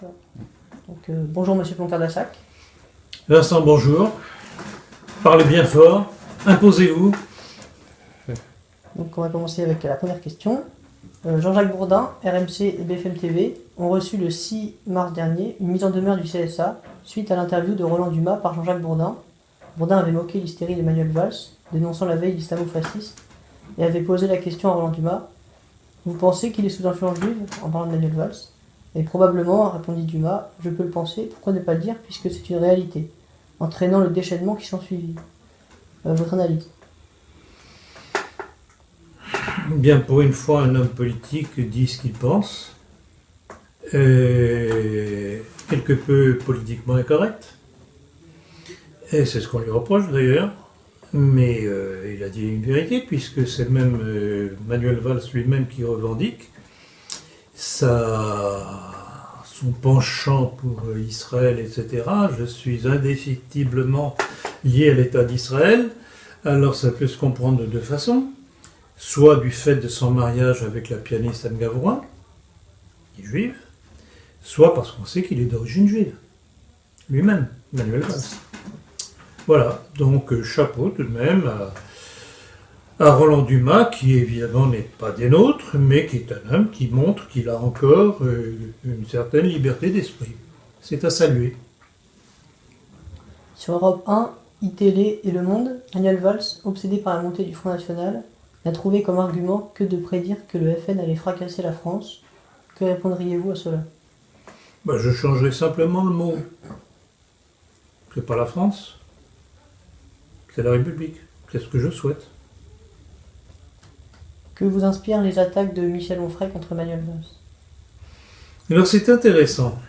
Donc, bonjour Monsieur Ploncard-Dassac. Vincent, bonjour. Parlez bien fort. Imposez-vous. Donc on va commencer avec la première question. Jean-Jacques Bourdin, RMC et BFM TV ont reçu le 6 mars dernier une mise en demeure du CSA suite à l'interview de Roland Dumas par Jean-Jacques Bourdin. Bourdin avait moqué l'hystérie de Manuel Valls, dénonçant la veille l'islamo-fasciste, et avait posé la question à Roland Dumas. Vous pensez qu'il est sous influence juive en parlant de Manuel Valls? Et probablement, répondit Dumas, je peux le penser, pourquoi ne pas le dire puisque c'est une réalité, entraînant le déchaînement qui s'ensuivit. Votre analyse? Bien, pour une fois, un homme politique dit ce qu'il pense. Quelque peu politiquement incorrect. Et c'est ce qu'on lui reproche d'ailleurs. Mais il a dit une vérité, puisque c'est même Manuel Valls lui-même qui revendique son penchant pour Israël, etc. Je suis indéfectiblement lié à l'État d'Israël. Alors ça peut se comprendre de deux façons. Soit du fait de son mariage avec la pianiste Anne Gavrois, qui est juive, soit parce qu'on sait qu'il est d'origine juive. Lui-même, Manuel Valls. Voilà, donc chapeau tout de même à Roland Dumas, qui évidemment n'est pas des nôtres, mais qui est un homme qui montre qu'il a encore une certaine liberté d'esprit. C'est à saluer. Sur Europe 1, iTélé et Le Monde, Manuel Valls, obsédé par la montée du Front National, n'a trouvé comme argument que de prédire que le FN allait fracasser la France. Que répondriez-vous à cela? Je changerai simplement le mot. C'est pas la France, c'est la République. C'est ce que je souhaite. Que vous inspirent les attaques de Michel Onfray contre Manuel Valls? Alors c'est intéressant.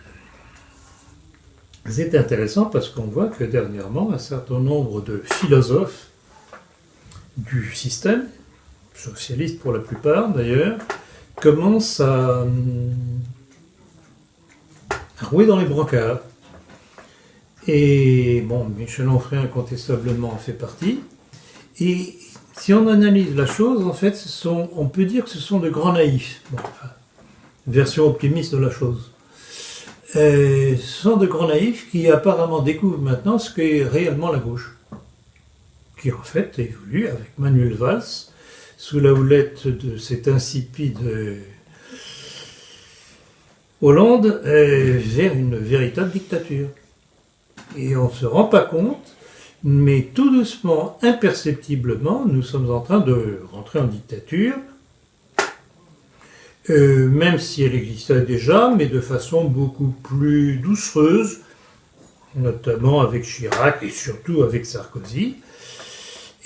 C'est intéressant parce qu'on voit que dernièrement, un certain nombre de philosophes du système, socialistes pour la plupart d'ailleurs, commencent à rouer dans les brancards. Et bon, Michel Onfray incontestablement en fait partie. Et si on analyse la chose, en fait, on peut dire que ce sont de grands naïfs. Bon, enfin, version optimiste de la chose. Ce sont de grands naïfs qui apparemment découvrent maintenant ce qu'est réellement la gauche. Qui en fait évolue avec Manuel Valls sous la houlette de cet insipide Hollande vers une véritable dictature. Et on ne se rend pas compte, mais tout doucement, imperceptiblement, nous sommes en train de rentrer en dictature, même si elle existait déjà, mais de façon beaucoup plus doucereuse, notamment avec Chirac et surtout avec Sarkozy.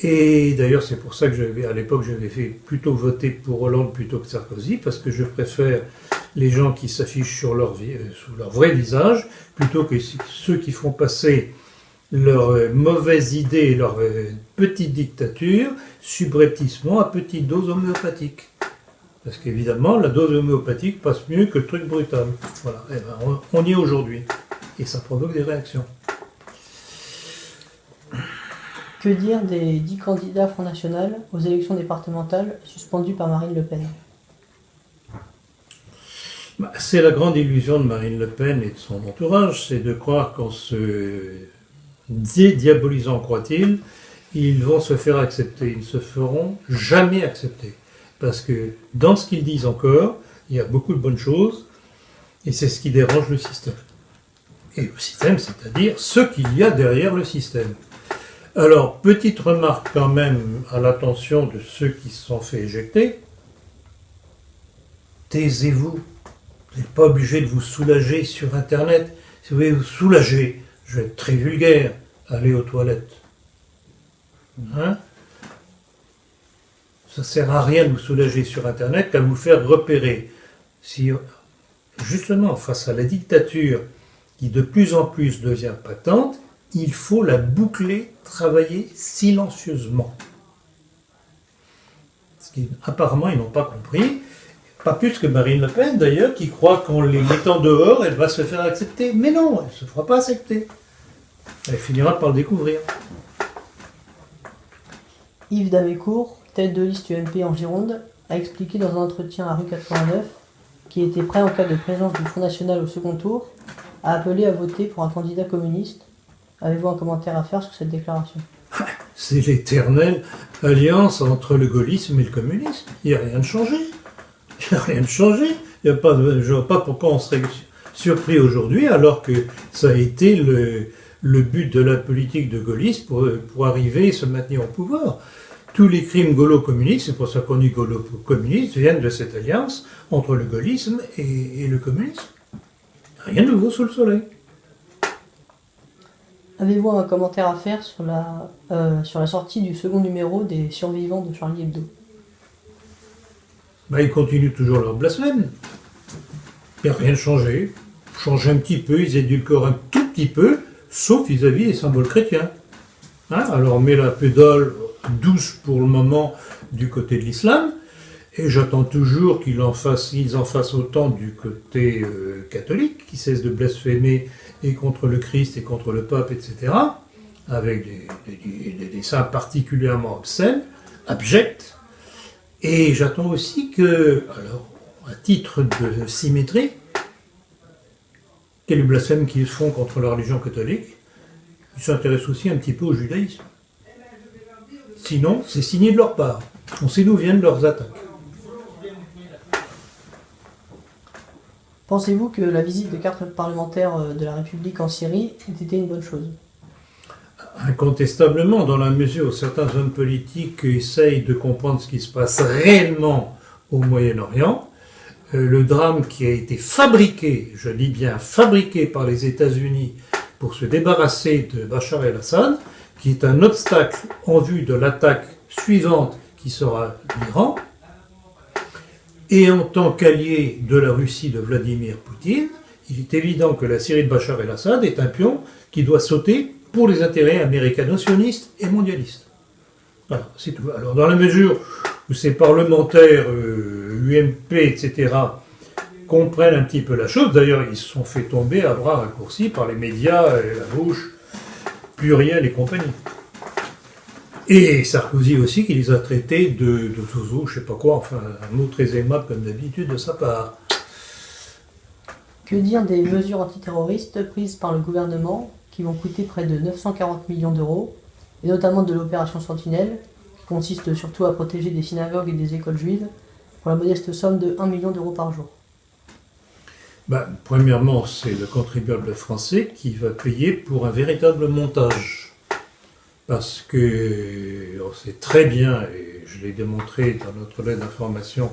Et d'ailleurs, c'est pour ça que à l'époque, j'avais fait plutôt voter pour Hollande plutôt que Sarkozy, parce que je préfère les gens qui s'affichent sous leur vrai visage, plutôt que ceux qui font passer leurs mauvaises idées et leur petite dictature subrepticement à petite dose homéopathique. Parce qu'évidemment, la dose homéopathique passe mieux que le truc brutal. Voilà, et ben, on y est aujourd'hui. Et ça provoque des réactions. Que dire des 10 candidats Front National aux élections départementales suspendus par Marine Le Pen? C'est la grande illusion de Marine Le Pen et de son entourage, c'est de croire qu'en se dédiabolisant, croit-il, ils vont se faire accepter. Ils ne se feront jamais accepter. Parce que dans ce qu'ils disent encore, il y a beaucoup de bonnes choses, et c'est ce qui dérange le système. Et le système, c'est-à-dire ce qu'il y a derrière le système. Alors, petite remarque quand même à l'attention de ceux qui se sont fait éjecter. Taisez-vous. Vous n'êtes pas obligé de vous soulager sur Internet. Si vous voulez vous soulager, je vais être très vulgaire, allez aux toilettes. Hein? Ça ne sert à rien de vous soulager sur Internet qu'à vous faire repérer. Si, justement, face à la dictature qui de plus en plus devient patente, il faut la boucler, travailler silencieusement. Ce qu'apparemment ils n'ont pas compris, pas plus que Marine Le Pen d'ailleurs, qui croit qu'en les mettant dehors, elle va se faire accepter. Mais non, elle ne se fera pas accepter. Elle finira par le découvrir. Yves Damécourt, tête de liste UMP en Gironde, a expliqué dans un entretien à Rue 89 qui était prêt en cas de présence du Front National au second tour, a appelé à voter pour un candidat communiste. Avez-vous un commentaire à faire sur cette déclaration? C'est l'éternelle alliance entre le gaullisme et le communisme. Il n'y a rien de changé. Il n'y a rien de changé. Je ne vois pas pourquoi on serait surpris aujourd'hui, alors que ça a été le but de la politique de gaullisme pour arriver et se maintenir au pouvoir. Tous les crimes gaulo-communistes, c'est pour ça qu'on dit gaulo-communistes, viennent de cette alliance entre le gaullisme et le communisme. Rien de nouveau sous le soleil. Avez-vous un commentaire à faire sur la sortie du second numéro des survivants de Charlie Hebdo? Ils continuent toujours leur blasphème. Il n'y a rien de changé. Ils changent un petit peu, ils édulcorent un tout petit peu, sauf vis-à-vis des symboles chrétiens. Alors on met la pédale douce pour le moment du côté de l'islam, et j'attends toujours qu'ils en fassent autant du côté catholique, qui cesse de blasphémer et contre le Christ et contre le pape, etc., avec des dessins particulièrement obscènes, abjects. Et j'attends aussi que, alors, à titre de symétrie, quel blasphème qu'ils font contre la religion catholique, ils s'intéressent aussi un petit peu au judaïsme. Sinon, c'est signé de leur part. On sait d'où viennent leurs attaques. Pensez-vous que la visite de 4 parlementaires de la République en Syrie ait été une bonne chose? Incontestablement, dans la mesure où certains hommes politiques essayent de comprendre ce qui se passe réellement au Moyen-Orient, le drame qui a été fabriqué, je dis bien fabriqué par les États-Unis pour se débarrasser de Bachar el-Assad, qui est un obstacle en vue de l'attaque suivante qui sera l'Iran, et en tant qu'allié de la Russie de Vladimir Poutine, il est évident que la Syrie de Bachar el-Assad est un pion qui doit sauter pour les intérêts américano-sionistes et mondialistes. Voilà, c'est tout. Alors, dans la mesure où ces parlementaires, UMP, etc., comprennent un petit peu la chose, d'ailleurs, ils se sont fait tomber à bras raccourcis par les médias, la gauche, pluriel et compagnie. Et Sarkozy aussi, qui les a traités de zouzou, je sais pas quoi, enfin, un mot très aimable comme d'habitude de sa part. Que dire des mesures antiterroristes prises par le gouvernement qui vont coûter près de 940 millions d'euros, et notamment de l'opération Sentinelle, qui consiste surtout à protéger des synagogues et des écoles juives, pour la modeste somme de 1 million d'euros par jour? Premièrement, c'est le contribuable français qui va payer pour un véritable montage. Parce que on sait très bien, et je l'ai démontré dans notre lettre d'information,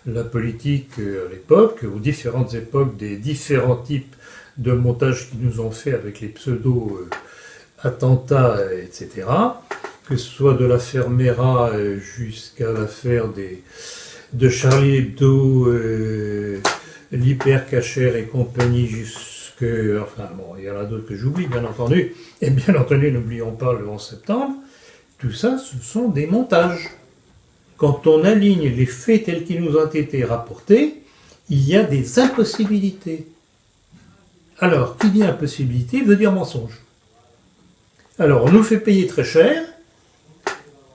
la politique à l'époque, aux différentes époques, des différents types de montages qu'ils nous ont fait avec les pseudo-attentats, etc., que ce soit de l'affaire Mera jusqu'à l'affaire de Charlie Hebdo, l'hypercacher et compagnie, il y en a d'autres que j'oublie, bien entendu, et bien entendu, n'oublions pas le 11 septembre, tout ça, ce sont des montages. Quand on aligne les faits tels qu'ils nous ont été rapportés, il y a des impossibilités. Alors, qui dit impossibilité veut dire mensonge. Alors, on nous fait payer très cher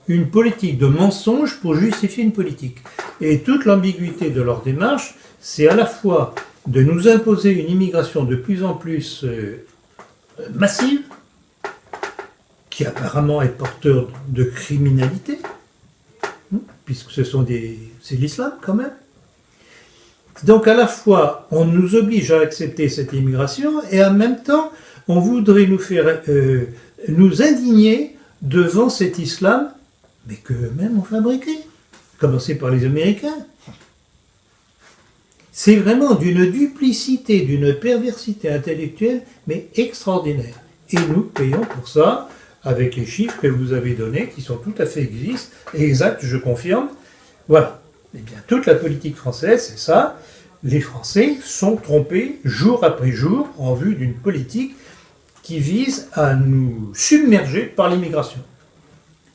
une politique de mensonge pour justifier une politique. Et toute l'ambiguïté de leur démarche, c'est à la fois de nous imposer une immigration de plus en plus massive, qui apparemment est porteur de criminalité, puisque c'est l'islam quand même. Donc à la fois, on nous oblige à accepter cette immigration, et en même temps, on voudrait nous faire nous indigner devant cet islam, mais qu'eux-mêmes ont fabriqué. Commencer par les Américains. C'est vraiment d'une duplicité, d'une perversité intellectuelle, mais extraordinaire. Et nous payons pour ça, avec les chiffres que vous avez donnés, qui sont tout à fait exacts, je confirme. Voilà. Eh bien, toute la politique française, c'est ça. Les Français sont trompés jour après jour en vue d'une politique qui vise à nous submerger par l'immigration.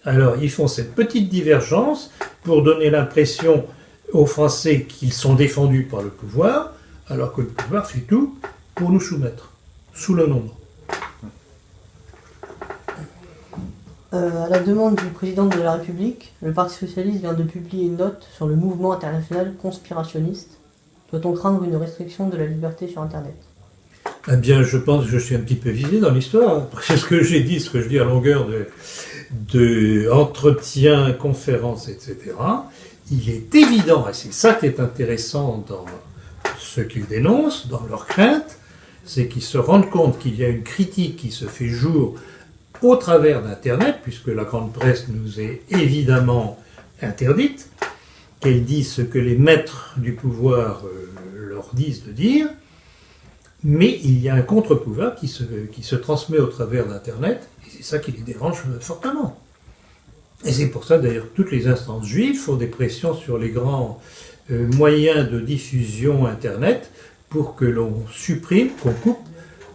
Alors, ils font cette petite divergence pour donner l'impression aux Français qu'ils sont défendus par le pouvoir, alors que le pouvoir fait tout pour nous soumettre, sous le nombre. À la demande du président de la République, le Parti socialiste vient de publier une note sur le mouvement international conspirationniste. Doit-on craindre une restriction de la liberté sur Internet? Eh bien, je pense que je suis un petit peu visé dans l'histoire. C'est ce que j'ai dit, ce que je dis à longueur de entretiens, conférences, etc. Il est évident, et c'est ça qui est intéressant dans ce qu'ils dénoncent, dans leurs craintes, c'est qu'ils se rendent compte qu'il y a une critique qui se fait jour au travers d'Internet, puisque la grande presse nous est évidemment interdite, qu'elle dit ce que les maîtres du pouvoir leur disent de dire, mais il y a un contre-pouvoir qui se transmet au travers d'Internet, et c'est ça qui les dérange fortement. Et c'est pour ça d'ailleurs que toutes les instances juives font des pressions sur les grands moyens de diffusion Internet pour que l'on supprime, qu'on coupe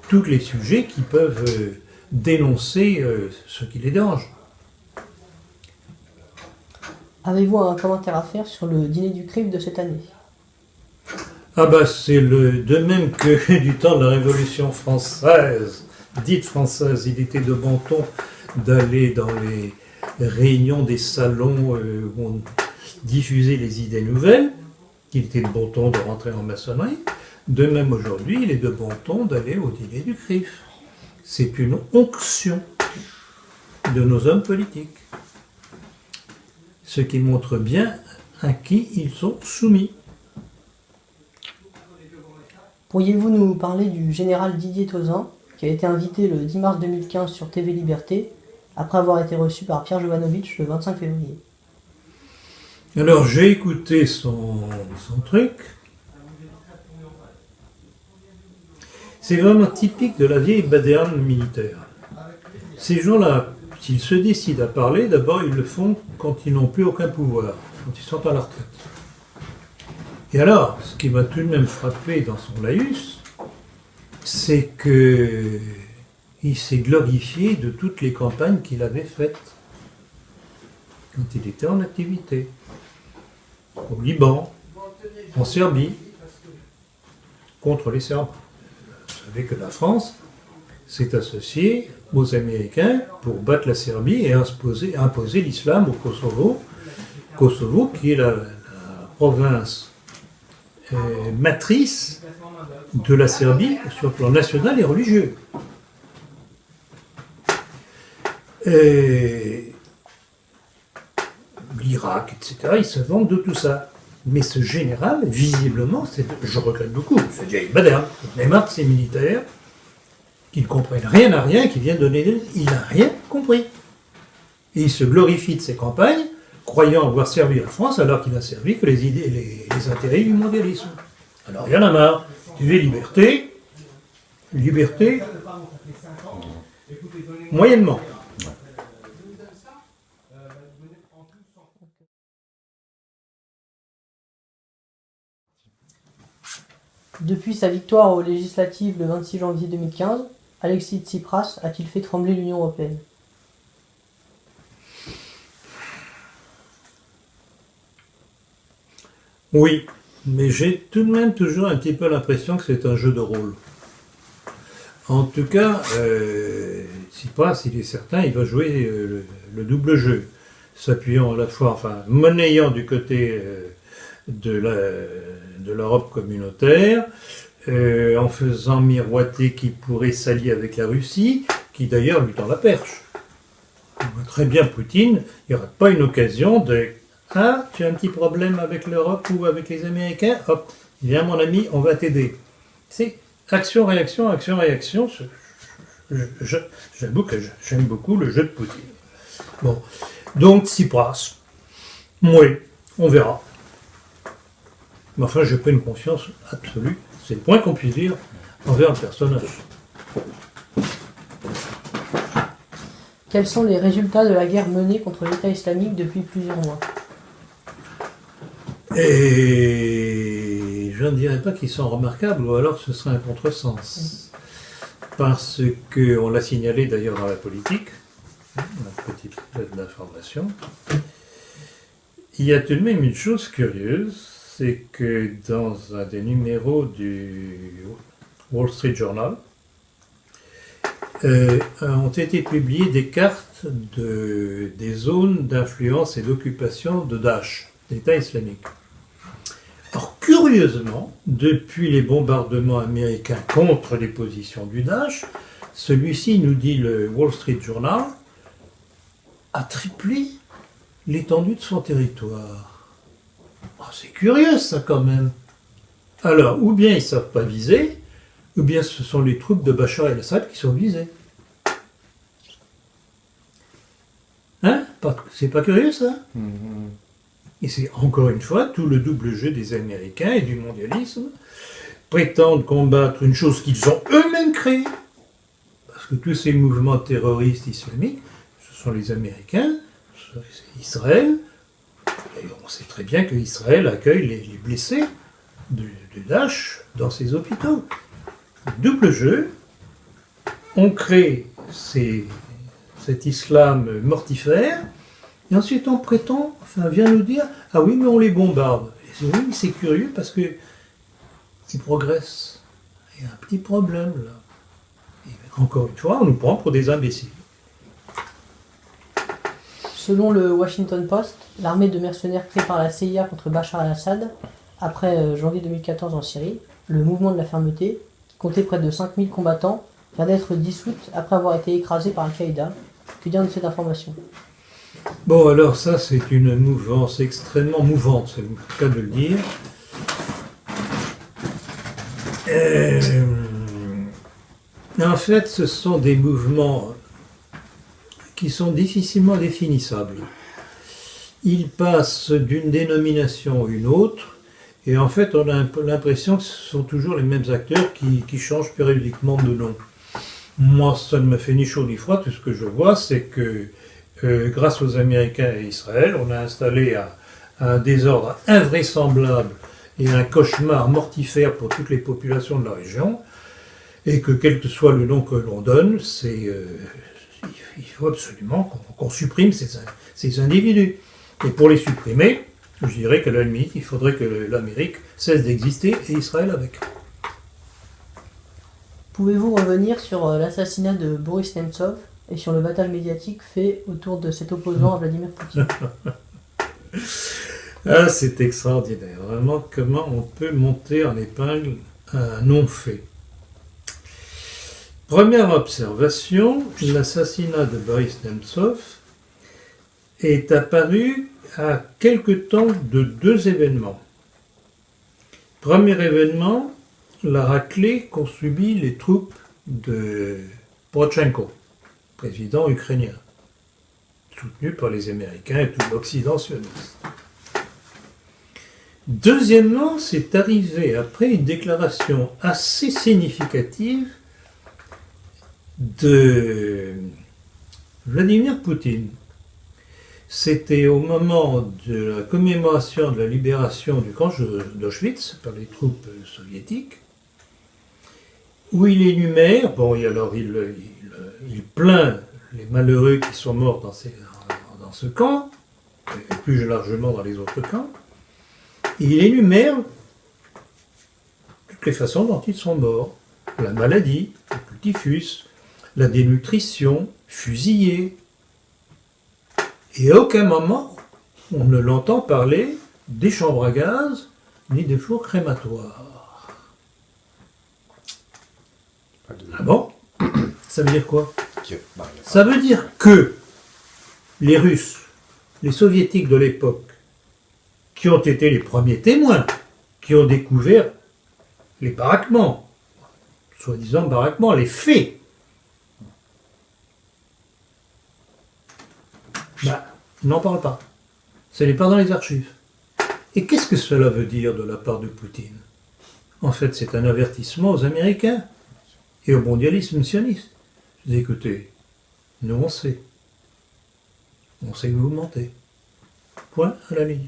tous les sujets qui peuvent dénoncer ce qui les dérange. Avez-vous un commentaire à faire sur le dîner du CRIF de cette année? Ah bah c'est de même que du temps de la Révolution française, dite française, il était de bon ton d'aller dans les réunions des salons où on diffusait les idées nouvelles, qu'il était de bon ton de rentrer en maçonnerie. De même aujourd'hui, il est de bon ton d'aller au dîner du CRIF. C'est une onction de nos hommes politiques. Ce qui montre bien à qui ils sont soumis. Pourriez-vous nous parler du général Didier Tauzin, qui a été invité le 10 mars 2015 sur TV Liberté, après avoir été reçu par Pierre Jovanovic le 25 février? Alors j'ai écouté son truc. C'est vraiment typique de la vieille baderne militaire. Ces gens-là, s'ils se décident à parler, d'abord ils le font quand ils n'ont plus aucun pouvoir, quand ils sont à la retraite. Et alors, ce qui m'a tout de même frappé dans son laïus, c'est qu'il s'est glorifié de toutes les campagnes qu'il avait faites quand il était en activité. Au Liban, en Serbie, contre les Serbes. Vous savez que la France s'est associée aux Américains pour battre la Serbie et imposer l'islam au Kosovo. Kosovo qui est la province matrice de la Serbie sur le plan national et religieux. L'Irak, etc., ils se vantent de tout ça. Mais ce général, visiblement, je regrette beaucoup, c'est Jay Badr, il est marre de ces militaires qui ne comprennent rien à rien, qui viennent donner des... Il n'a rien compris. Et il se glorifie de ses campagnes, croyant avoir servi la France, alors qu'il n'a servi que les intérêts du mondialisme. Alors il y en a marre. Tu veux liberté, moyennement. Depuis sa victoire aux législatives le 26 janvier 2015, Alexis Tsipras a-t-il fait trembler l'Union européenne? Oui, mais j'ai tout de même toujours un petit peu l'impression que c'est un jeu de rôle. En tout cas, Tsipras, il est certain, il va jouer le double jeu, s'appuyant à la fois, enfin, monnayant du côté de l'Europe communautaire, en faisant miroiter qu'il pourrait s'allier avec la Russie, qui d'ailleurs lui tend la perche. On voit très bien Poutine, il n'y aura pas une occasion de « Ah, tu as un petit problème avec l'Europe ou avec les Américains, hop, viens mon ami, on va t'aider. » C'est action-réaction, action-réaction. J'avoue que j'aime beaucoup le jeu de Poutine. Bon, donc Tsipras, oui, on verra. Mais enfin, j'ai pas une confiance absolue, c'est le point qu'on puisse dire envers le personnage. Quels sont les résultats de la guerre menée contre l'État islamique depuis plusieurs mois? Et je ne dirais pas qu'ils sont remarquables, ou alors ce serait un contresens. Parce qu'on l'a signalé d'ailleurs dans la politique, la petite lettre d'information. Il y a tout de même une chose curieuse, c'est que dans un des numéros du Wall Street Journal, ont été publiées des cartes des zones d'influence et d'occupation de Daesh, d'État islamique. Alors, curieusement, depuis les bombardements américains contre les positions du Daesh, celui-ci, nous dit le Wall Street Journal, a triplé l'étendue de son territoire. Oh, c'est curieux ça quand même. Alors, ou bien ils ne savent pas viser, ou bien ce sont les troupes de Bachar el-Assad qui sont visées. Hein? C'est pas curieux ça? Et c'est encore une fois tout le double jeu des Américains et du mondialisme, prétendent combattre une chose qu'ils ont eux-mêmes créée. Parce que tous ces mouvements terroristes islamiques, ce sont les Américains, c'est Israël, et on sait très bien qu'Israël accueille les blessés de Daesh dans ses hôpitaux. Double jeu, on crée cet islam mortifère, et ensuite on prétend, vient nous dire, ah oui, mais on les bombarde. Et oui, mais c'est curieux parce que ils progressent. Il y a un petit problème là. Et encore une fois, on nous prend pour des imbéciles. Selon le Washington Post, l'armée de mercenaires créée par la CIA contre Bachar al-Assad, après janvier 2014 en Syrie, le mouvement de la fermeté, qui comptait près de 5000 combattants, vient d'être dissoute après avoir été écrasé par Al-Qaïda. Que dire de cette information? Bon, alors ça, c'est une mouvance extrêmement mouvante, c'est le cas de le dire. En fait, ce sont des mouvements qui sont difficilement définissables. Ils passent d'une dénomination à une autre, et en fait, on a un peu l'impression que ce sont toujours les mêmes acteurs qui changent périodiquement de nom. Moi, ça ne me fait ni chaud ni froid. Tout ce que je vois, c'est que grâce aux Américains et Israël, on a installé un désordre invraisemblable et un cauchemar mortifère pour toutes les populations de la région, et que quel que soit le nom que l'on donne, il faut absolument qu'on supprime ces individus. Et pour les supprimer, je dirais qu'à la limite, il faudrait que l'Amérique cesse d'exister et Israël avec. Pouvez-vous revenir sur l'assassinat de Boris Nemtsov et sur le battage médiatique fait autour de cet opposant à Vladimir Poutine? Ah, c'est extraordinaire. Vraiment, comment on peut monter en épingle un non-fait. Première observation, l'assassinat de Boris Nemtsov est apparu à quelque temps de deux événements. Premier événement, la raclée qu'ont subi les troupes de Poroshenko, président ukrainien, soutenu par les Américains et tout l'Occident sioniste. Deuxièmement, c'est arrivé après une déclaration assez significative de Vladimir Poutine. C'était au moment de la commémoration de la libération du camp d'Auschwitz par les troupes soviétiques, où il énumère, et alors il plaint les malheureux qui sont morts dans ce camp, et plus largement dans les autres camps, et il énumère toutes les façons dont ils sont morts. La maladie, le typhus, la dénutrition, fusillés. Et à aucun moment, on ne l'entend parler des chambres à gaz, ni des fours crématoires. Ah bon? Ça veut dire quoi? Ça veut dire que les Russes, les Soviétiques de l'époque, qui ont été les premiers témoins, qui ont découvert les baraquements, soi-disant baraquements, les faits, n'en parle pas. Ce n'est pas dans les archives. Et qu'est-ce que cela veut dire de la part de Poutine? En fait, c'est un avertissement aux Américains et au mondialisme sioniste. Je dis, écoutez, nous on sait. On sait que vous mentez. Point à la ligne.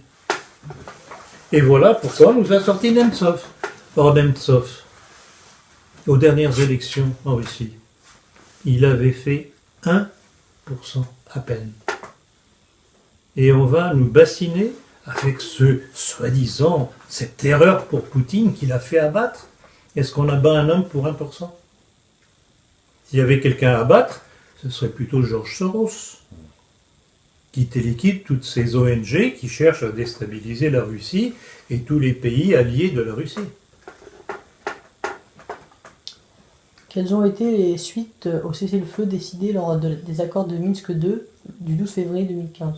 Et voilà pourquoi on nous a sorti Nemtsov. Or Nemtsov, aux dernières élections en Russie, il avait fait 1% à peine. Et on va nous bassiner avec soi-disant, cette terreur pour Poutine qu'il a fait abattre. Est-ce qu'on abat un homme pour 1%? S'il y avait quelqu'un à abattre, ce serait plutôt George Soros. qui téléquipent toutes ces ONG qui cherchent à déstabiliser la Russie et tous les pays alliés de la Russie. Quelles ont été les suites au cessez-le-feu décidé lors des accords de Minsk II du 12 février 2015 ?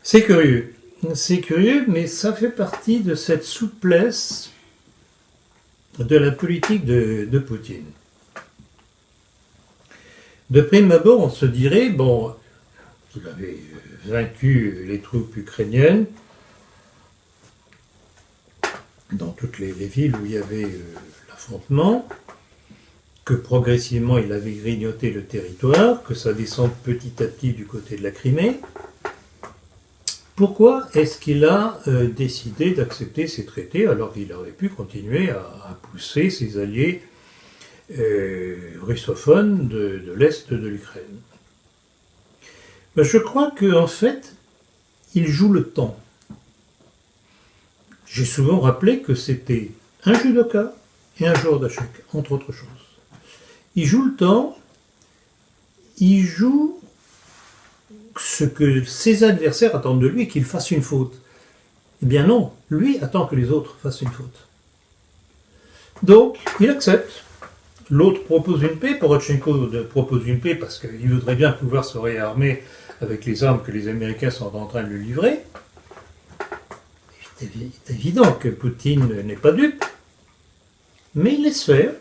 C'est curieux. C'est curieux, mais ça fait partie de cette souplesse de la politique de Poutine. De prime abord, on se dirait, bon, qu'il avait vaincu les troupes ukrainiennes dans toutes les villes où il y avait l'affrontement, que progressivement il avait grignoté le territoire, que ça descend petit à petit du côté de la Crimée. Pourquoi est-ce qu'il a décidé d'accepter ces traités alors qu'il aurait pu continuer à pousser ses alliés russophones de l'Est de l'Ukraine? Ben, je crois qu'en fait, il joue le temps. J'ai souvent rappelé que c'était un judoka et un joueur d'échecs, entre autres choses. Il joue le temps, il joue ce que ses adversaires attendent de lui, qu'il fasse une faute. Eh bien non, lui attend que les autres fassent une faute. Donc, il accepte. L'autre propose une paix, Porochenko propose une paix parce qu'il voudrait bien pouvoir se réarmer avec les armes que les Américains sont en train de lui livrer. C'est évident que Poutine n'est pas dupe, mais il laisse faire,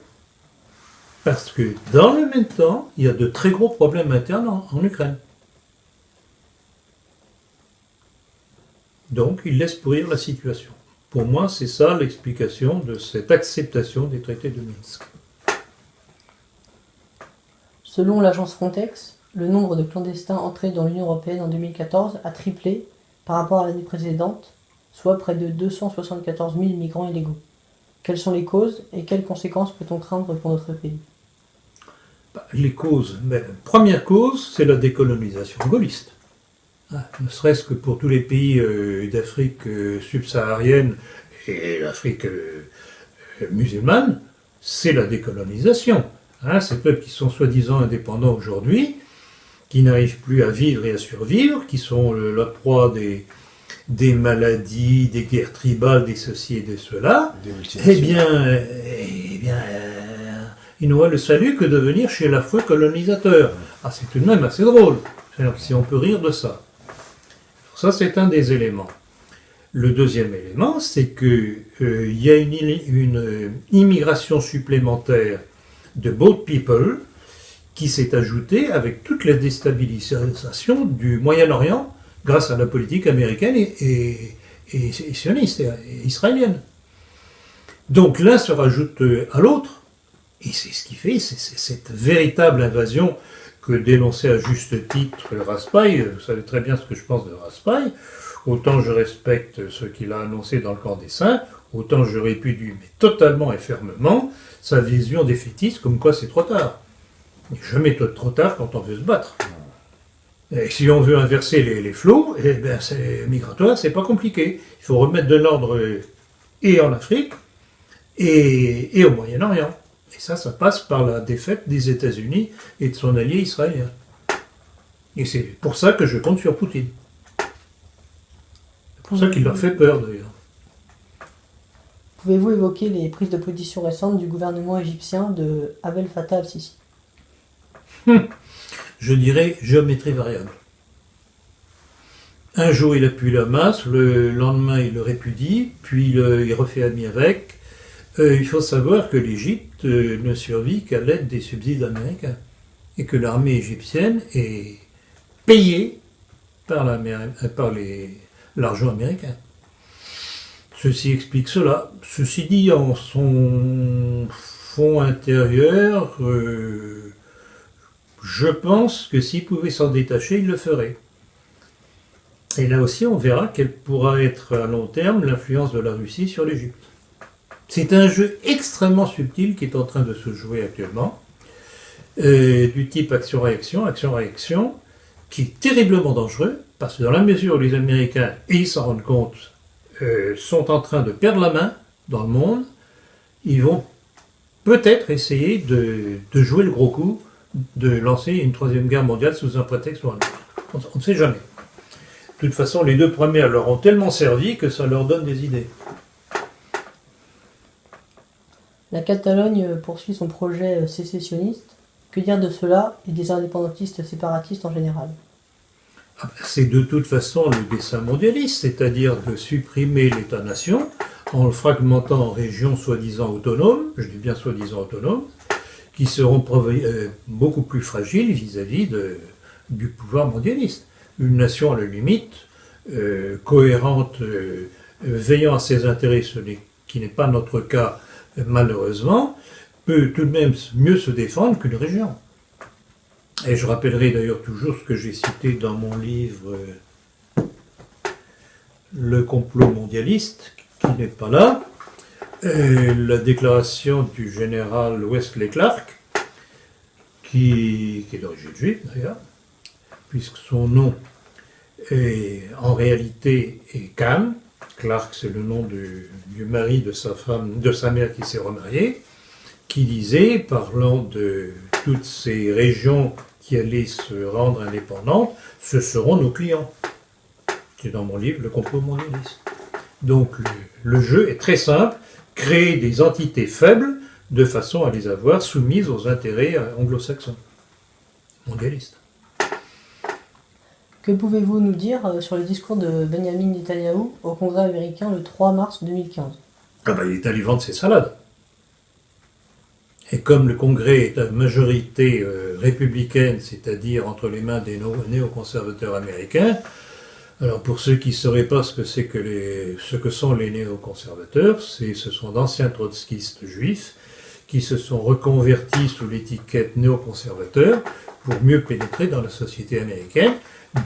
parce que dans le même temps, il y a de très gros problèmes internes en Ukraine. Donc, il laisse pourrir la situation. Pour moi, c'est ça l'explication de cette acceptation des traités de Minsk. Selon l'agence Frontex, le nombre de clandestins entrés dans l'Union européenne en 2014 a triplé par rapport à l'année précédente, soit près de 274 000 migrants illégaux. Quelles sont les causes et quelles conséquences peut-on craindre pour notre pays ? Les causes. Mais la première cause, c'est la décolonisation gaulliste. Ne serait-ce que pour tous les pays d'Afrique subsaharienne et l'Afrique musulmane, c'est la décolonisation. Ces peuples qui sont soi-disant indépendants aujourd'hui, qui n'arrivent plus à vivre et à survivre, qui sont la proie des maladies, des guerres tribales, des ceci et de cela, eh bien, ils n'auraient le salut que de venir chez l'affreux colonisateur. C'est tout de même assez drôle, si on peut rire de ça. Ça, c'est un des éléments. Le deuxième élément, c'est qu'il y a une immigration supplémentaire de boat people qui s'est ajoutée avec toute la déstabilisation du Moyen-Orient grâce à la politique américaine et sioniste et israélienne. Donc l'un se rajoute à l'autre, et c'est ce qui fait, c'est cette véritable invasion que dénonçait à juste titre Raspail. Vous savez très bien ce que je pense de Raspail. Autant je respecte ce qu'il a annoncé dans le camp des Saints, autant je répudie, mais totalement et fermement, sa vision défaitiste comme quoi c'est trop tard. Il n'est jamais trop tard quand on veut se battre. Et si on veut inverser les flots, eh ben c'est migratoire, c'est pas compliqué. Il faut remettre de l'ordre et en Afrique et au Moyen-Orient. Et ça passe par la défaite des États-Unis et de son allié israélien. Et c'est pour ça que je compte sur Poutine. C'est pour ça qu'il leur fait peur, d'ailleurs. Pouvez-vous évoquer les prises de position récentes du gouvernement égyptien de Abdel Fattah al-Sisi ? Je dirais géométrie variable. Un jour, il appuie le Hamas, le lendemain, il le répudie, puis il refait ami avec. Il faut savoir que l'Égypte ne survit qu'à l'aide des subsides américains et que l'armée égyptienne est payée par l'argent américain. Ceci explique cela. Ceci dit, en son fond intérieur, je pense que s'il pouvait s'en détacher, il le ferait. Et là aussi, on verra quelle pourra être à long terme l'influence de la Russie sur l'Égypte. C'est un jeu extrêmement subtil qui est en train de se jouer actuellement, du type action-réaction, qui est terriblement dangereux, parce que dans la mesure où les Américains, et ils s'en rendent compte, sont en train de perdre la main dans le monde, ils vont peut-être essayer de jouer le gros coup, de lancer une troisième guerre mondiale sous un prétexte ou un autre. On ne sait jamais. De toute façon, les deux premières leur ont tellement servi que ça leur donne des idées. La Catalogne poursuit son projet sécessionniste. Que dire de cela et des indépendantistes séparatistes en général? C'est de toute façon le dessein mondialiste, c'est-à-dire de supprimer l'État-nation en le fragmentant en régions soi-disant autonomes, je dis bien soi-disant autonomes, qui seront beaucoup plus fragiles vis-à-vis du pouvoir mondialiste. Une nation à la limite, cohérente, veillant à ses intérêts, qui n'est pas notre cas malheureusement, peut tout de même mieux se défendre qu'une région. Et je rappellerai d'ailleurs toujours ce que j'ai cité dans mon livre Le complot mondialiste, qui n'est pas là, la déclaration du général Wesley Clark, qui est d'origine juive d'ailleurs, puisque son nom est en réalité est Kahn. Clark, c'est le nom du mari de sa femme, de sa mère qui s'est remariée, qui disait, parlant de toutes ces régions qui allaient se rendre indépendantes, ce seront nos clients. C'est dans mon livre Le complot mondialiste. Donc le jeu est très simple, créer des entités faibles de façon à les avoir soumises aux intérêts anglo-saxons, mondialistes. Que pouvez-vous nous dire sur le discours de Benjamin Netanyahou au Congrès américain le 3 mars 2015? Il est allé vendre ses salades. Et comme le Congrès est à majorité républicaine, c'est-à-dire entre les mains des néoconservateurs américains, alors pour ceux qui ne sauraient pas ce que sont les néoconservateurs, ce sont d'anciens trotskistes juifs qui se sont reconvertis sous l'étiquette néoconservateur pour mieux pénétrer dans la société américaine,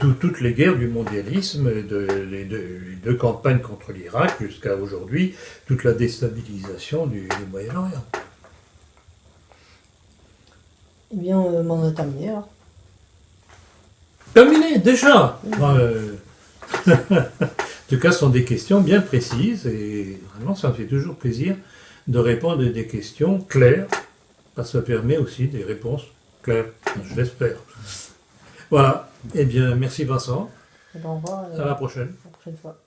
d'où toutes les guerres du mondialisme, les deux campagnes contre l'Irak, jusqu'à aujourd'hui, toute la déstabilisation du Moyen-Orient. Eh bien, on a terminé alors. Terminé, déjà En tout cas, ce sont des questions bien précises et vraiment, ça me fait toujours plaisir de répondre à des questions claires, parce que ça permet aussi des réponses claires, je l'espère. Voilà, eh bien, merci Vincent. Eh bien, au revoir. À la prochaine. À la prochaine fois.